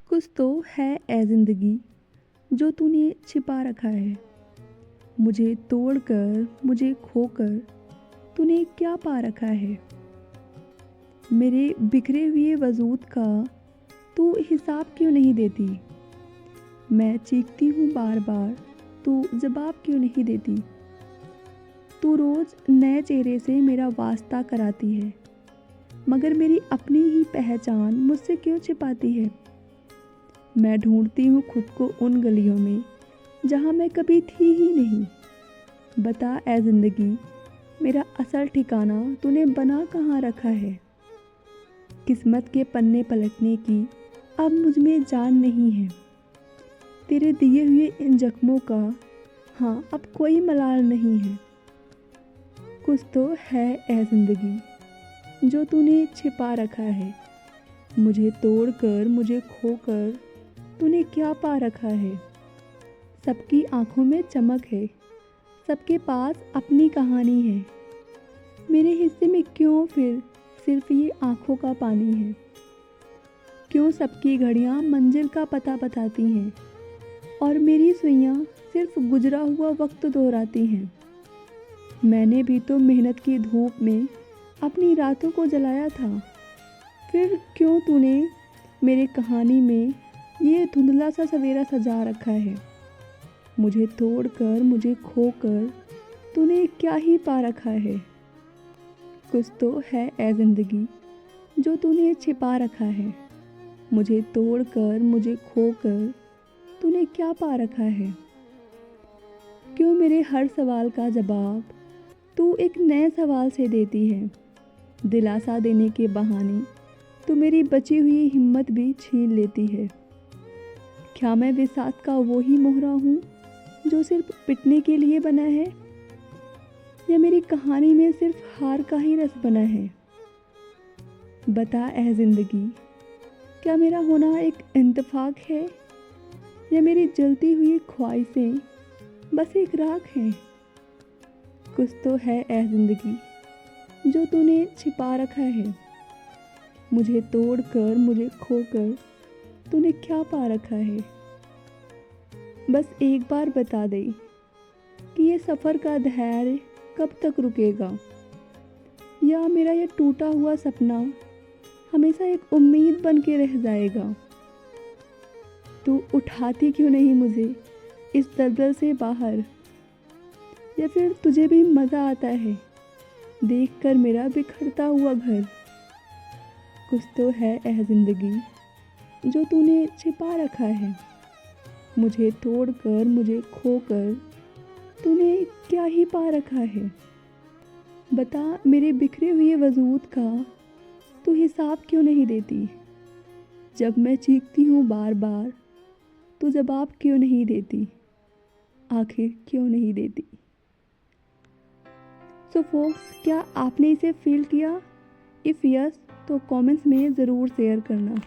कुछ तो है ए ज़िंदगी जो तूने छिपा रखा है। मुझे तोड़कर मुझे खोकर तूने क्या पा रखा है। मेरे बिखरे हुए वजूद का तू हिसाब क्यों नहीं देती। मैं चीखती हूँ बार बार, तू जवाब क्यों नहीं देती। तू रोज़ नए चेहरे से मेरा वास्ता कराती है, मगर मेरी अपनी ही पहचान मुझसे क्यों छिपाती है। मैं ढूंढती हूँ खुद को उन गलियों में जहाँ मैं कभी थी ही नहीं। बता ए ज़िंदगी, मेरा असल ठिकाना तूने बना कहाँ रखा है। किस्मत के पन्ने पलटने की अब मुझ में जान नहीं है। तेरे दिए हुए इन जख्मों का हाँ अब कोई मलाल नहीं है। कुछ तो है ए ज़िंदगी जो तूने छिपा रखा है। मुझे तोड़कर मुझे खोकर तूने क्या पा रखा है। सबकी आंखों में चमक है, सबके पास अपनी कहानी है। मेरे हिस्से में क्यों फिर सिर्फ ये आंखों का पानी है। क्यों सबकी घड़ियां मंजिल का पता बताती हैं और मेरी सुइयां सिर्फ गुजरा हुआ वक्त दोहराती हैं। मैंने भी तो मेहनत की धूप में अपनी रातों को जलाया था। फिर क्यों तूने मेरे कहानी में ये धुंधला सा सवेरा सजा रखा है। मुझे तोड़कर मुझे खोकर तूने क्या ही पा रखा है। कुछ तो है ए ज़िंदगी जो तूने छिपा रखा है। मुझे तोड़कर मुझे खोकर तूने क्या पा रखा है। क्यों मेरे हर सवाल का जवाब तू एक नए सवाल से देती है। दिलासा देने के बहाने तू मेरी बची हुई हिम्मत भी छीन लेती है। क्या मैं विसात का वो ही मोहरा हूँ जो सिर्फ पिटने के लिए बना है, या मेरी कहानी में सिर्फ हार का ही रस बना है। बता ए ज़िंदगी, क्या मेरा होना एक इंतफाक है, या मेरी जलती हुई ख्वाहिशें बस एक राख हैं। कुछ तो है ए ज़िंदगी जो तूने छिपा रखा है। मुझे तोड़कर मुझे खोकर तूने क्या पा रखा है। बस एक बार बता दे कि ये सफ़र का धैर्य कब तक रुकेगा, या मेरा ये टूटा हुआ सपना हमेशा एक उम्मीद बन के रह जाएगा। तू उठाती क्यों नहीं मुझे इस दलदल से बाहर, या फिर तुझे भी मज़ा आता है देखकर मेरा बिखरता हुआ घर। कुछ तो है ए ज़िंदगी जो तूने छिपा रखा है। मुझे तोड़कर मुझे खोकर तूने क्या ही पा रखा है। बता मेरे बिखरे हुए वजूद का तू हिसाब क्यों नहीं देती। जब मैं चीखती हूँ बार बार, तू जवाब क्यों नहीं देती। आखिर क्यों नहीं देती। सो फोक्स, क्या आपने इसे फील किया? इफ़ यस तो कमेंट्स में ज़रूर शेयर करना।